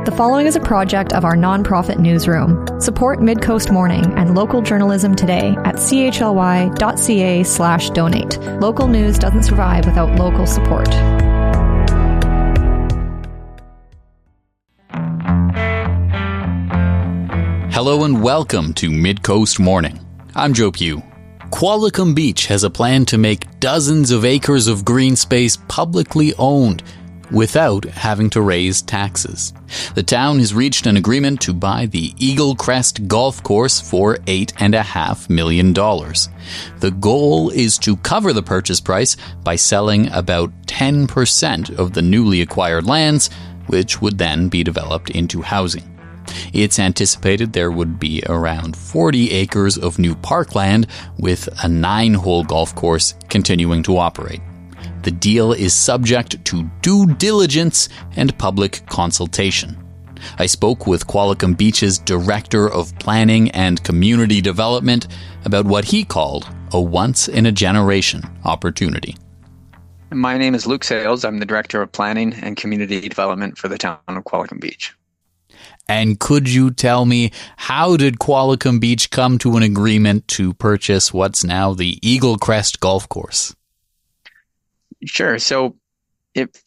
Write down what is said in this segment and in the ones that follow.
The following is a project of our nonprofit newsroom. Support Midcoast Morning and local journalism today at chly.ca/donate. Local news doesn't survive without local support. Hello and welcome to Midcoast Morning. I'm Joe Pugh. Qualicum Beach has a plan to make dozens of acres of green space publicly owned without having to raise taxes. The town has reached an agreement to buy the Eaglecrest golf course for $8.5 million. The goal is to cover the purchase price by selling about 10% of the newly acquired lands, which would then be developed into housing. It's anticipated there would be around 40 acres of new parkland with a 9-hole golf course continuing to operate. The deal is subject to due diligence and public consultation. I spoke with Qualicum Beach's Director of Planning and Community Development about what he called a once-in-a-generation opportunity. My name is Luke Sales. I'm the Director of Planning and Community Development for the town of Qualicum Beach. And could you tell me, how did Qualicum Beach come to an agreement to purchase what's now the Eaglecrest golf course? Sure. So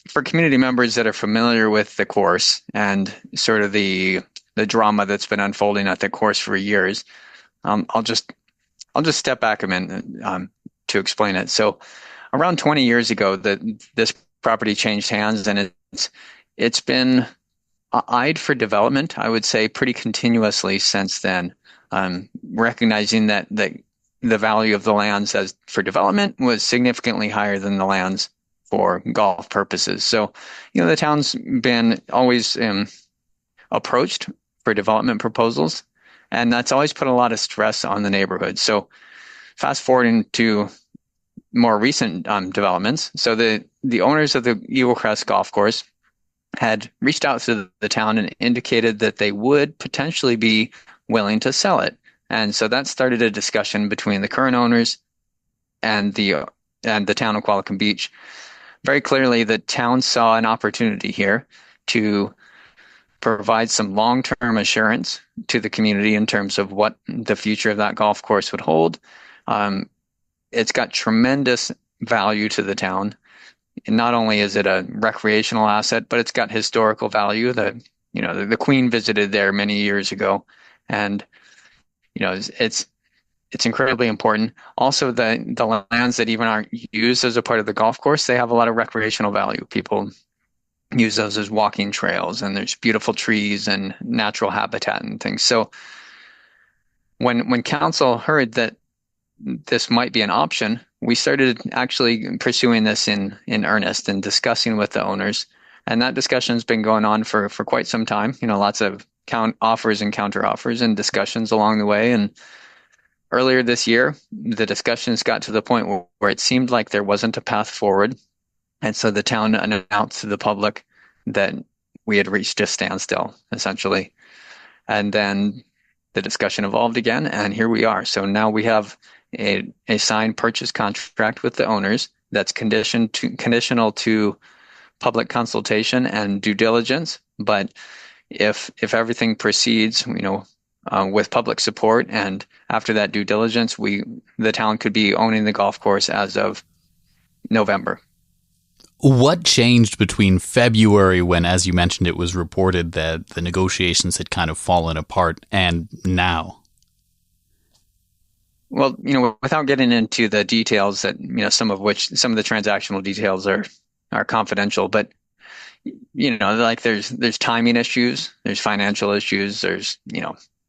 for community members that are familiar with the course and sort of the drama that's been unfolding at the course for years, I'll just step back a minute to explain it. So around 20 years ago, this property changed hands, and it's been eyed for development, I would say, pretty continuously since then, recognizing that the value of the lands as for development was significantly higher than the lands for golf purposes. So, the town's been always approached for development proposals, and that's always put a lot of stress on the neighborhood. So fast forwarding to more recent developments. So the owners of the Eaglecrest golf course had reached out to the town and indicated that they would potentially be willing to sell it. And so that started a discussion between the current owners and the town of Qualicum Beach. Very clearly, the town saw an opportunity here to provide some long-term assurance to the community in terms of what the future of that golf course would hold. It's got tremendous value to the town. And not only is it a recreational asset, but it's got historical value. The Queen visited there many years ago, and it's incredibly important. Also, the lands that even aren't used as a part of the golf course, they have a lot of recreational value. People use those as walking trails, and there's beautiful trees and natural habitat and things. So when council heard that this might be an option, we started actually pursuing this in earnest and discussing with the owners. And that discussion's been going on for quite some time. Lots of offers and counter offers and discussions along the way. And earlier this year, the discussions got to the point where it seemed like there wasn't a path forward. And so the town announced to the public that we had reached a standstill, essentially. And then the discussion evolved again, and here we are. So now we have a signed purchase contract with the owners that's conditional to public consultation and due diligence. But if everything proceeds, with public support, and after that due diligence, the town could be owning the golf course as of November. What changed between February, when, as you mentioned, it was reported that the negotiations had kind of fallen apart, and now? Well, without getting into the details that, some of the transactional details are confidential, but, like there's timing issues, there's financial issues, there's,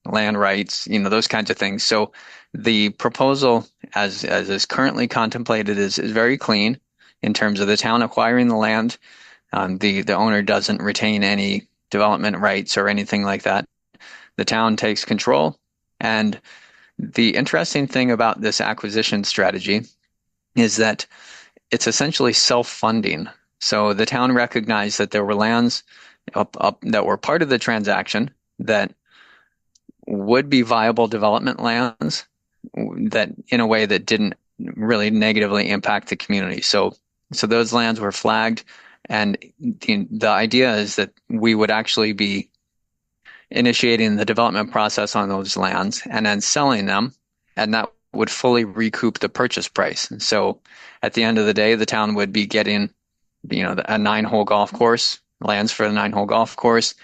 land rights, those kinds of things. So the proposal as is currently contemplated is very clean in terms of the town acquiring the land. The owner doesn't retain any development rights or anything like that. The town takes control, and the interesting thing about this acquisition strategy is that it's essentially self-funding. So the town recognized that there were lands that were part of the transaction that would be viable development lands that in a way that didn't really negatively impact the community. So those lands were flagged, and the idea is that we would actually be initiating the development process on those lands and then selling them, and that would fully recoup the purchase price. So at the end of the day, the town would be getting, a 9-hole golf course, lands for the 9-hole golf course,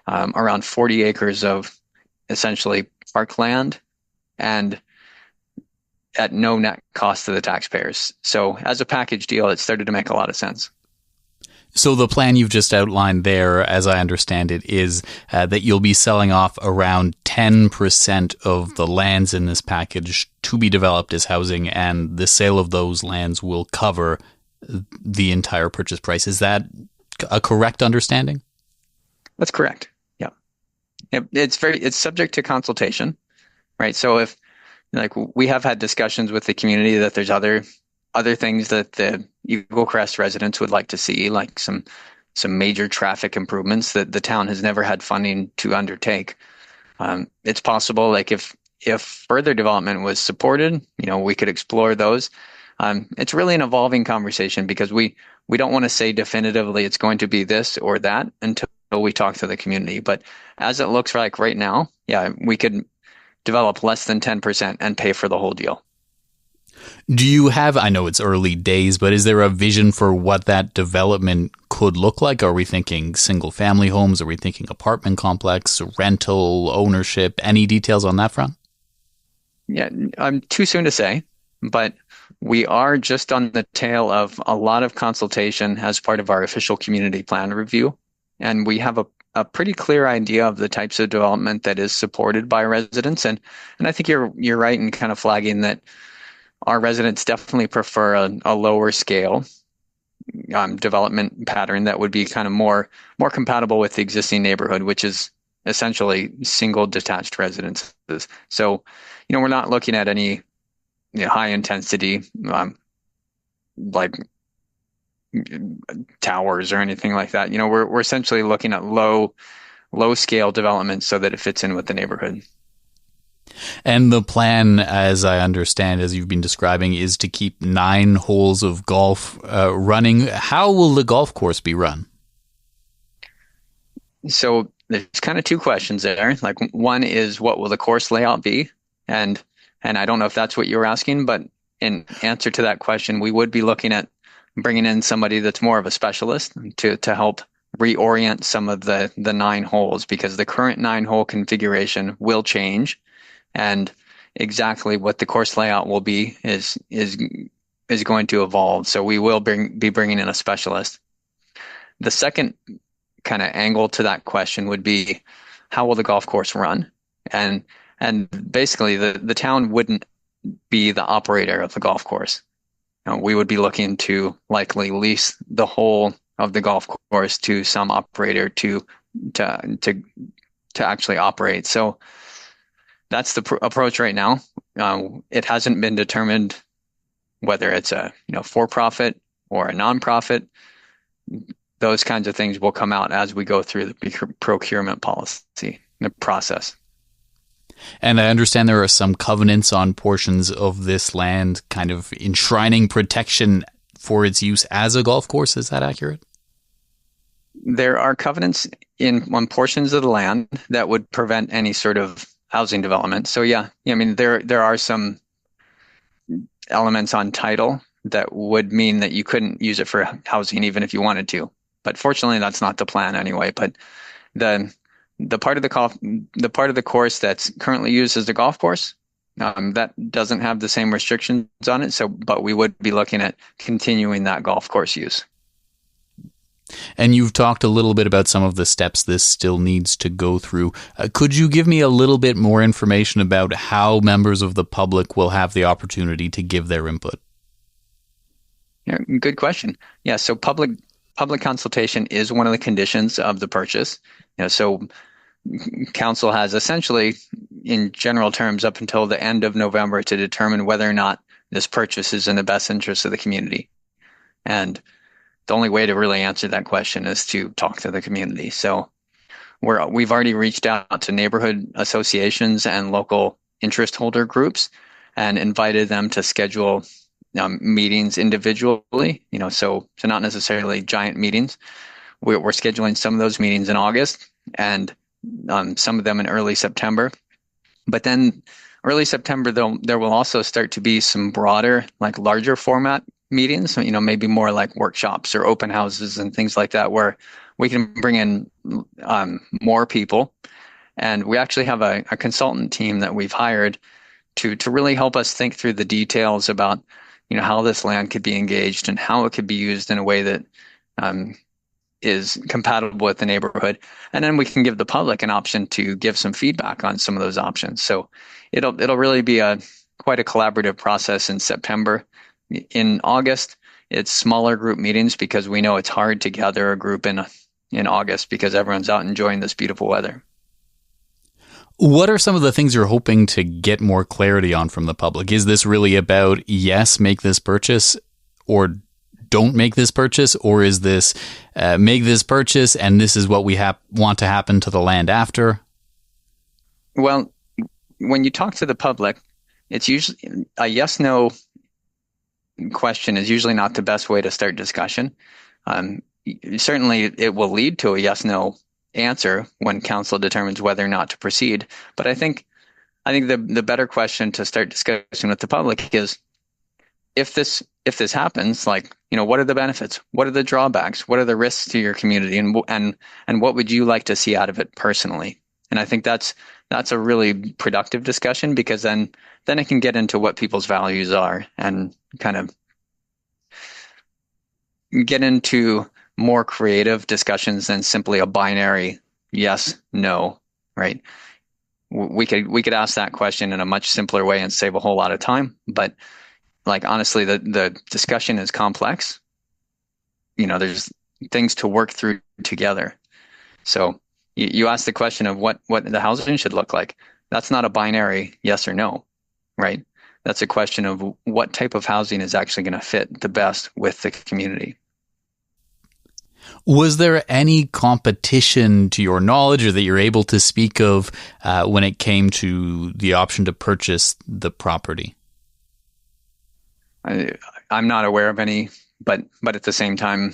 around 40 acres of essentially parkland, and at no net cost to the taxpayers. So as a package deal, it started to make a lot of sense. So the plan you've just outlined there, as I understand it, is that you'll be selling off around 10% of the lands in this package to be developed as housing, and the sale of those lands will cover the entire purchase price. Is that a correct understanding? That's correct. Yeah. It's subject to consultation, right? So if we have had discussions with the community that there's other things that the Eaglecrest residents would like to see, like some major traffic improvements that the town has never had funding to undertake. It's possible, if further development was supported, we could explore those. It's really an evolving conversation because we don't want to say definitively it's going to be this or that until we talk to the community. But as it looks like right now, yeah, we could develop less than 10% and pay for the whole deal. Do you have, I know it's early days, but is there a vision for what that development could look like? Are we thinking single family homes? Are we thinking apartment complex, rental, ownership? Any details on that front? Yeah, too soon to say, but we are just on the tail of a lot of consultation as part of our official community plan review. And we have a pretty clear idea of the types of development that is supported by residents. And I think you're right in kind of flagging that our residents definitely prefer a lower scale development pattern that would be kind of more compatible with the existing neighborhood, which is essentially single detached residences. So, we're not looking at any high intensity like towers or anything like that. We're essentially looking at low scale development so that it fits in with the neighborhood. And the plan, as I understand, as you've been describing, is to keep 9 holes of golf running. How will the golf course be run? So there's kind of 2 questions there. Like, one is, what will the course layout be? And I don't know if that's what you were asking, but in answer to that question, we would be looking at bringing in somebody that's more of a specialist to help reorient some of the 9 holes, because the current 9-hole configuration will change. And exactly what the course layout will be is going to evolve. So we will be bringing in a specialist. The second kind of angle to that question would be, how will the golf course run? And basically the town wouldn't be the operator of the golf course. We would be looking to likely lease the whole of the golf course to some operator to actually operate. So that's the approach right now. It hasn't been determined whether it's a for-profit or a non-profit. Those kinds of things will come out as we go through the procurement policy, the process. And I understand there are some covenants on portions of this land, kind of enshrining protection for its use as a golf course. Is that accurate? There are covenants on portions of the land that would prevent any sort of housing development. So yeah, I mean, there are some elements on title that would mean that you couldn't use it for housing even if you wanted to. But fortunately, that's not the plan anyway. But the part of the course that's currently used as the golf course, that doesn't have the same restrictions on it. But we would be looking at continuing that golf course use. And you've talked a little bit about some of the steps this still needs to go through. Could you give me a little bit more information about how members of the public will have the opportunity to give their input? Yeah, good question. Yeah, so public consultation is one of the conditions of the purchase. So council has essentially, in general terms, up until the end of November to determine whether or not this purchase is in the best interest of the community. And the only way to really answer that question is to talk to the community. So we've already reached out to neighborhood associations and local interest holder groups and invited them to schedule meetings individually, so not necessarily giant meetings. We're scheduling some of those meetings in August, and some of them in early September. But then early September, there will also start to be some broader, like larger format meetings, so, maybe more like workshops or open houses and things like that, where we can bring in more people. And we actually have a consultant team that we've hired to really help us think through the details about, how this land could be engaged and how it could be used in a way that is compatible with the neighborhood. And then we can give the public an option to give some feedback on some of those options. So it'll really be quite a collaborative process in September. In August, it's smaller group meetings because we know it's hard to gather a group in August because everyone's out enjoying this beautiful weather. What are some of the things you're hoping to get more clarity on from the public? Is this really about, yes, make this purchase, or don't make this purchase? Or is this make this purchase and this is what we want to happen to the land after? Well, when you talk to the public, it's usually a yes-no question is usually not the best way to start discussion. Certainly, it will lead to a yes-no answer when council determines whether or not to proceed. But I think the better question to start discussing with the public is, if this happens, like, what are the benefits? What are the drawbacks? What are the risks to your community? And what would you like to see out of it personally? And I think that's a really productive discussion, because then it can get into what people's values are and kind of get into more creative discussions than simply a binary yes, no, right? We could ask that question in a much simpler way and save a whole lot of time. But like, honestly, the discussion is complex. There's things to work through together. So you ask the question of what the housing should look like. That's not a binary yes or no, right? That's a question of what type of housing is actually going to fit the best with the community. Was there any competition, to your knowledge, or that you're able to speak of, when it came to the option to purchase the property? I'm not aware of any, but at the same time,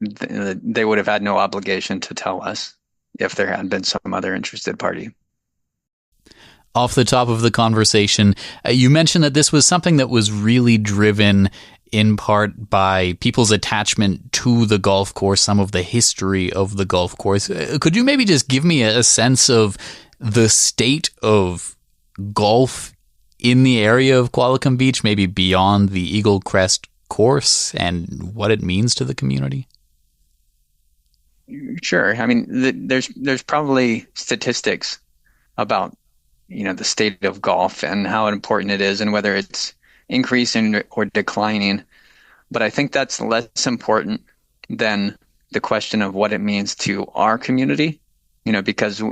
they would have had no obligation to tell us if there had been some other interested party. Off the top of the conversation, you mentioned that this was something that was really driven in part by people's attachment to the golf course, some of the history of the golf course. Could you maybe just give me a sense of the state of golf in the area of Qualicum Beach, maybe beyond the Eaglecrest course, and what it means to the community? Sure. I mean, there's probably statistics about, the state of golf and how important it is and whether it's increasing or declining. But I think that's less important than the question of what it means to our community, because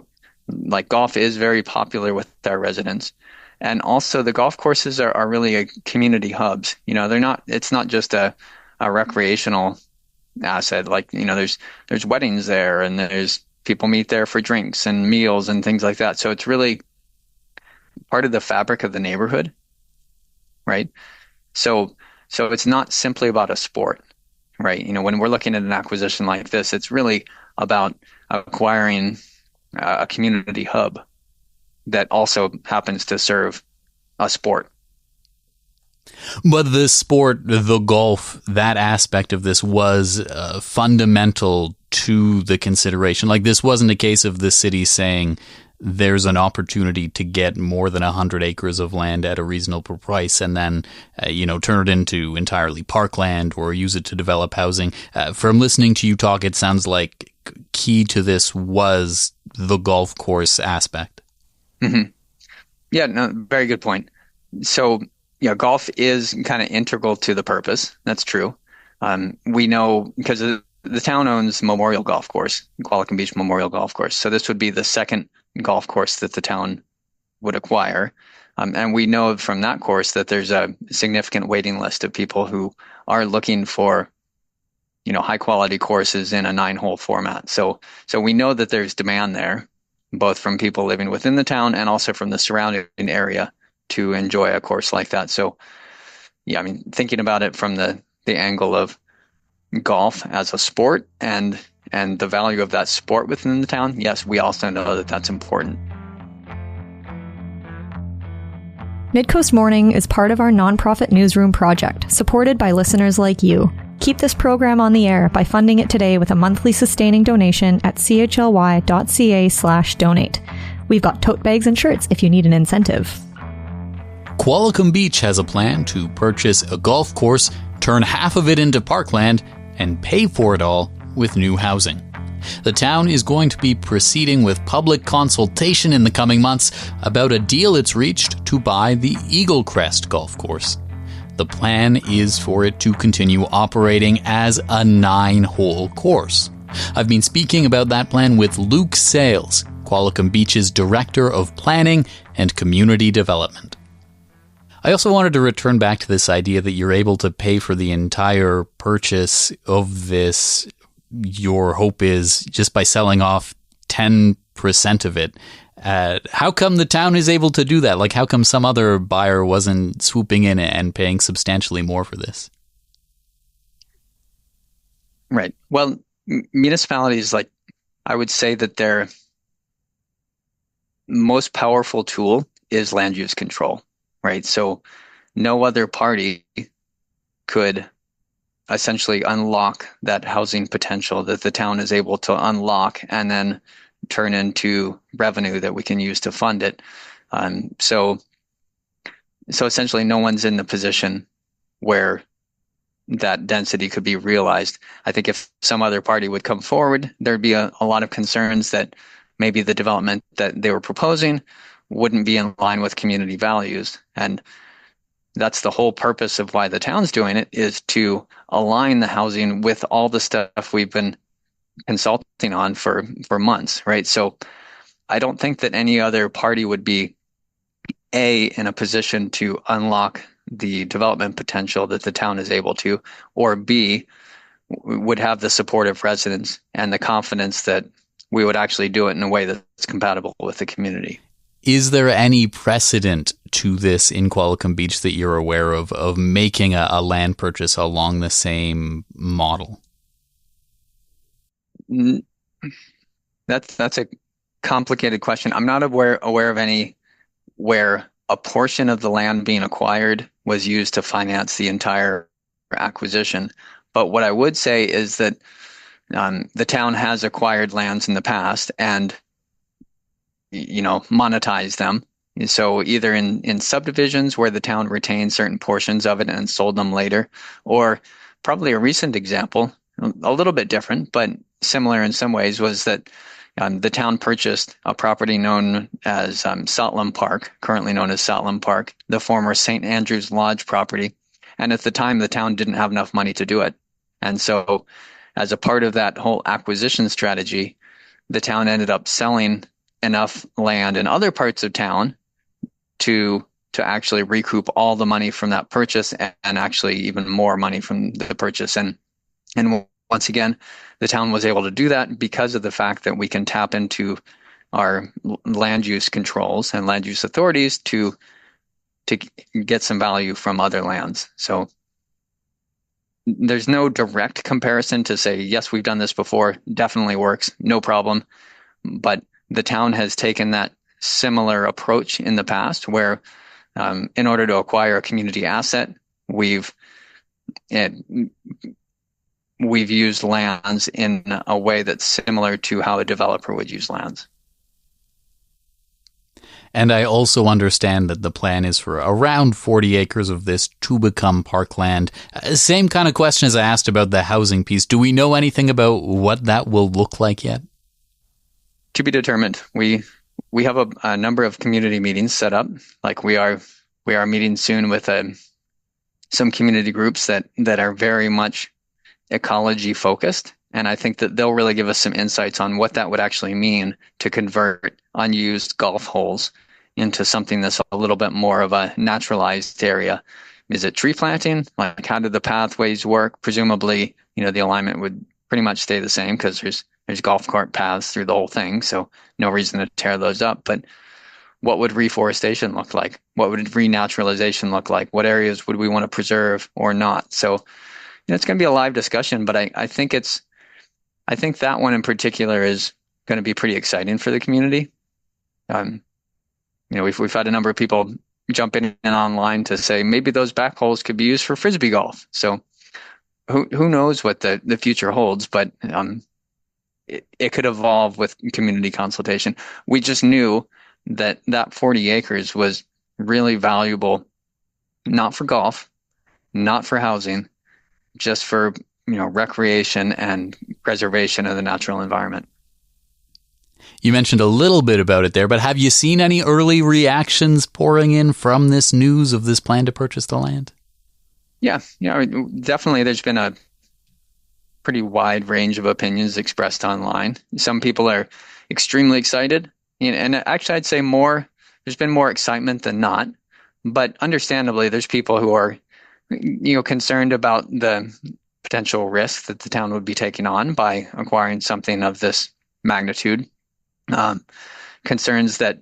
like golf is very popular with our residents. And also the golf courses are really a community hubs. It's not just a recreational asset. Like, there's weddings there, and there's people meet there for drinks and meals and things like that. So it's really part of the fabric of the neighborhood, right? So it's not simply about a sport, right? When we're looking at an acquisition like this, it's really about acquiring a community hub that also happens to serve a sport. But the sport, the golf, that aspect of this was fundamental to the consideration. Like, this wasn't a case of the city saying there's an opportunity to get more than 100 acres of land at a reasonable price and then, turn it into entirely parkland or use it to develop housing. From listening to you talk, it sounds like key to this was the golf course aspect. Mm-hmm. Yeah, no, very good point. So, golf is kind of integral to the purpose. That's true. We know because the town owns Memorial Golf Course, Qualicum Beach Memorial Golf Course. So this would be the second golf course that the town would acquire. And we know from that course that there's a significant waiting list of people who are looking for, high quality courses in a 9-hole format. So we know that there's demand there, both from people living within the town and also from the surrounding area to enjoy a course like that. So, yeah, I mean, thinking about it from the angle of golf as a sport and and the value of that sport within the town, yes, we also know that that's important. Midcoast Morning is part of our nonprofit newsroom project, supported by listeners like you. Keep this program on the air by funding it today with a monthly sustaining donation at chly.ca/donate. We've got tote bags and shirts if you need an incentive. Qualicum Beach has a plan to purchase a golf course, turn half of it into parkland, and pay for it all with new housing. The town is going to be proceeding with public consultation in the coming months about a deal it's reached to buy the Eaglecrest golf course. The plan is for it to continue operating as a 9-hole course. I've been speaking about that plan with Luke Sales, Qualicum Beach's Director of Planning and Community Development. I also wanted to return back to this idea that you're able to pay for the entire purchase of this. Your hope is just by selling off 10% of it. How come the town is able to do that? Like, how come some other buyer wasn't swooping in and paying substantially more for this? Right. Well, municipalities, like, I would say that their most powerful tool is land use control, right? So no other party could essentially unlock that housing potential that the town is able to unlock and then turn into revenue that we can use to fund it. So essentially no one's in the position where that density could be realized. I think if some other party would come forward, there'd be a lot of concerns that maybe the development that they were proposing wouldn't be in line with community values. And that's the whole purpose of why the town's doing it, is to align the housing with all the stuff we've been consulting on for months, right? So I don't think that any other party would be in a position to unlock the development potential that the town is able to, or B, would have the support of residents and the confidence that we would actually do it in a way that's compatible with the community. Is there any precedent to this in Qualicum Beach that you're aware of making a land purchase along the same model? That's a complicated question. I'm not aware of any where a portion of the land being acquired was used to finance the entire acquisition. But what I would say is that the town has acquired lands in the past and monetize them. So either in subdivisions where the town retained certain portions of it and sold them later, or probably a recent example, a little bit different, but similar in some ways, was that the town purchased a property known as Saltlam Park, currently known as Saltlam Park, the former St. Andrew's Lodge property. And at the time, the town didn't have enough money to do it. And so as a part of that whole acquisition strategy, the town ended up selling enough land in other parts of town to actually recoup all the money from that purchase, and actually even more money from the purchase. And once again, the town was able to do that because of the fact that we can tap into our land use controls and land use authorities to get some value from other lands. So there's no direct comparison to say, yes, we've done this before, definitely works, no problem. But the town has taken that similar approach in the past, where in order to acquire a community asset, we've used lands in a way that's similar to how a developer would use lands. And I also understand that the plan is for around 40 acres of this to become parkland. Same kind of question as I asked about the housing piece. Do we know anything about what that will look like yet? To be determined. We have a number of community meetings set up. Like we are meeting soon with some community groups that are very much ecology focused. And I think that they'll really give us some insights on what that would actually mean to convert unused golf holes into something that's a little bit more of a naturalized area. Is it tree planting? Like, how do the pathways work? Presumably, the alignment would pretty much stay the same because there's golf cart paths through the whole thing. So no reason to tear those up. But what would reforestation look like? What would renaturalization look like? What areas would we want to preserve or not? So it's going to be a live discussion, but I think I think that one in particular is going to be pretty exciting for the community. We've had a number of people jump in and online to say maybe those back holes could be used for frisbee golf. So who knows what the future holds, but it could evolve with community consultation. We just knew that 40 acres was really valuable, not for golf, not for housing, just for recreation and preservation of the natural environment. You mentioned a little bit about it there, but have you seen any early reactions pouring in from this news of this plan to purchase the land? Yeah, definitely there's been a pretty wide range of opinions expressed online. Some people are extremely excited, and actually I'd say there's been more excitement than not, but understandably there's people who are concerned about the potential risk that the town would be taking on by acquiring something of this magnitude. Concerns that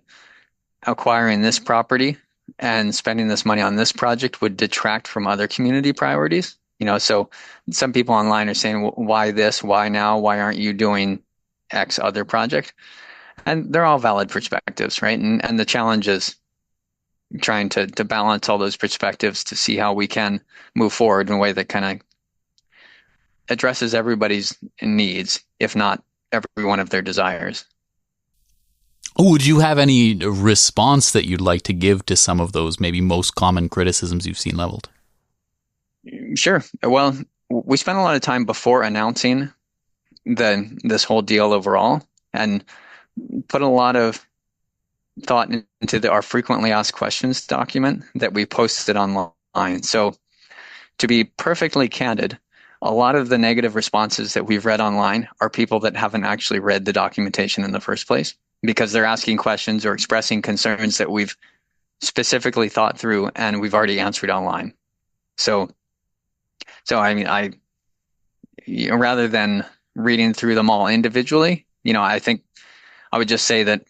acquiring this property and spending this money on this project would detract from other community priorities. So some people online are saying, well, why this? Why now? Why aren't you doing X other project? And they're all valid perspectives, right? And the challenge is trying to balance all those perspectives to see how we can move forward in a way that kind of addresses everybody's needs, if not every one of their desires. Would you have any response that you'd like to give to some of those maybe most common criticisms you've seen leveled? Sure. Well, we spent a lot of time before announcing this whole deal overall and put a lot of thought into our frequently asked questions document that we posted online. So to be perfectly candid, a lot of the negative responses that we've read online are people that haven't actually read the documentation in the first place, because they're asking questions or expressing concerns that we've specifically thought through and we've already answered online. So I mean, rather than reading through them all individually, I think I would just say that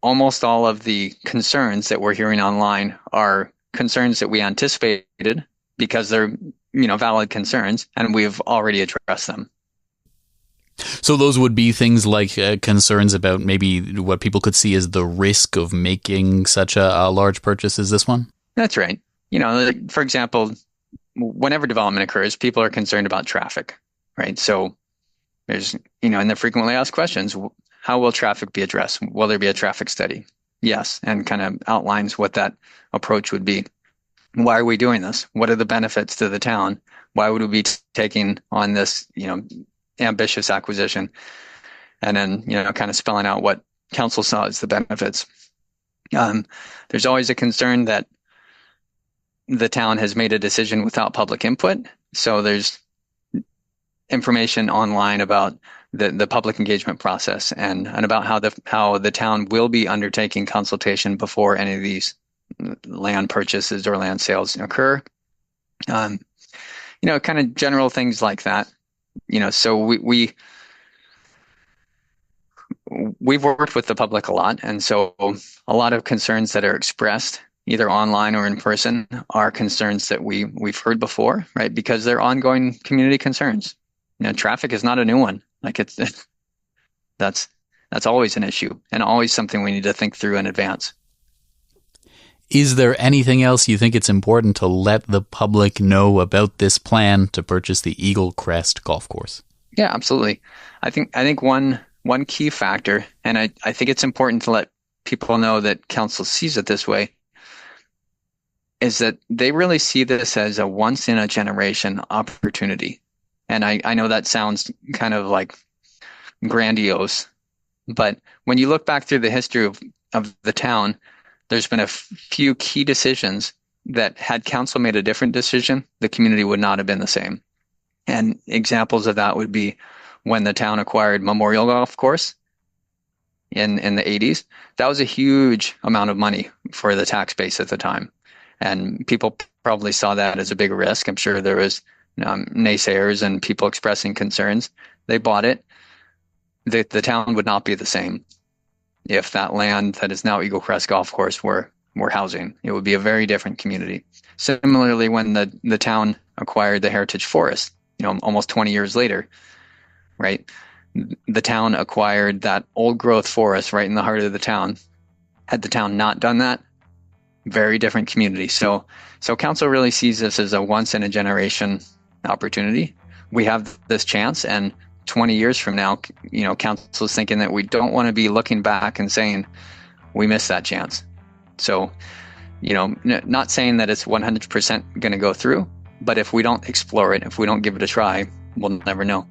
almost all of the concerns that we're hearing online are concerns that we anticipated because they're, valid concerns, and we've already addressed them. So those would be things like concerns about maybe what people could see as the risk of making such a large purchase as this one? That's right. For example, whenever development occurs, people are concerned about traffic, right? So there's, in the frequently asked questions, how will traffic be addressed? Will there be a traffic study? Yes, and kind of outlines what that approach would be. Why are we doing this? What are the benefits to the town? Why would we be taking on this, ambitious acquisition? And then, kind of spelling out what council saw as the benefits. There's always a concern that the town has made a decision without public input. So there's information online about the public engagement process and about how the town will be undertaking consultation before any of these land purchases or land sales occur. Kind of general things like that. So we've worked with the public a lot, and so a lot of concerns that are expressed either online or in person are concerns that we've heard before, right? Because they're ongoing community concerns. Traffic is not a new one. Like that's always an issue and always something we need to think through in advance. Is there anything else you think it's important to let the public know about this plan to purchase the Eaglecrest golf course? Yeah, absolutely. I think one key factor, and I think it's important to let people know that council sees it this way, is that they really see this as a once in a generation opportunity. And I know that sounds kind of like grandiose, but when you look back through the history of the town, there's been a few key decisions that had council made a different decision, the community would not have been the same. And examples of that would be when the town acquired Memorial Golf Course in the 80s. That was a huge amount of money for the tax base at the time. And people probably saw that as a big risk. I'm sure there was naysayers and people expressing concerns. They bought it. The town would not be the same if that land that is now Eaglecrest Golf Course were housing. It would be a very different community. Similarly, when the town acquired the Heritage Forest, almost 20 years later, right? The town acquired that old growth forest right in the heart of the town. Had the town not done that, very different community. So council really sees this as a once in a generation opportunity. We have this chance, and 20 years from now, council is thinking that we don't want to be looking back and saying we missed that chance. So, not saying that it's 100% going to go through, but if we don't explore it, if we don't give it a try, we'll never know.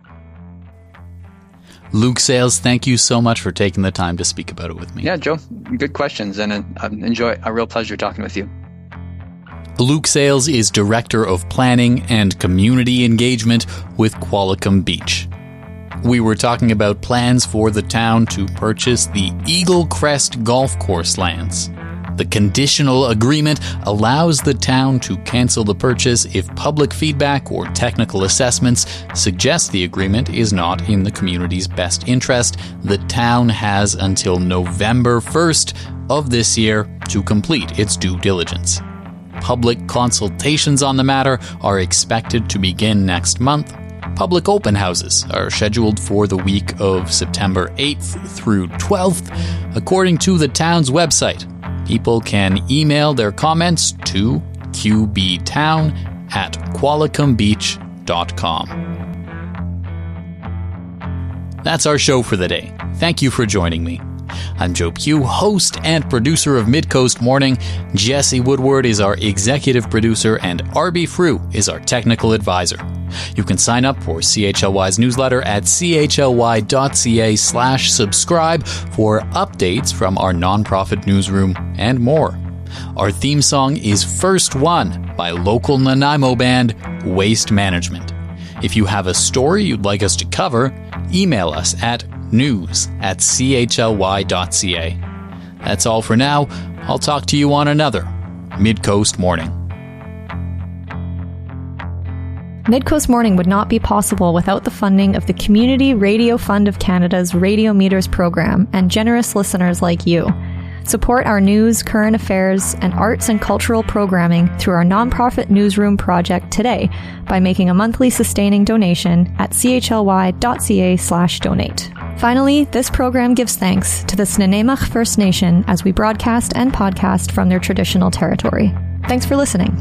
Luke Sales, thank you so much for taking the time to speak about it with me. Yeah, Joe, good questions, and a real pleasure talking with you. Luke Sales is Director of Planning and Community Engagement with Qualicum Beach. We were talking about plans for the town to purchase the Eaglecrest golf course lands. The conditional agreement allows the town to cancel the purchase if public feedback or technical assessments suggest the agreement is not in the community's best interest. The town has until November 1st of this year to complete its due diligence. Public consultations on the matter are expected to begin next month. Public open houses are scheduled for the week of September 8th through 12th, according to the town's website. People can email their comments to qbtown@qualicumbeach.com. That's our show for the day. Thank you for joining me. I'm Joe Pugh, host and producer of Midcoast Morning. Jesse Woodward is our executive producer, and RB Frew is our technical advisor. You can sign up for CHLY's newsletter at chly.ca/subscribe for updates from our nonprofit newsroom and more. Our theme song is First One by local Nanaimo band Waste Management. If you have a story you'd like us to cover, email us at news@chly.ca. That's all for now. I'll talk to you on another Midcoast Morning. Midcoast Morning would not be possible without the funding of the Community Radio Fund of Canada's Radio Meters program and generous listeners like you. Support our news, current affairs, and arts and cultural programming through our nonprofit newsroom project today by making a monthly sustaining donation at chly.ca/donate. Finally, this program gives thanks to the Snuneymuxw First Nation as we broadcast and podcast from their traditional territory. Thanks for listening.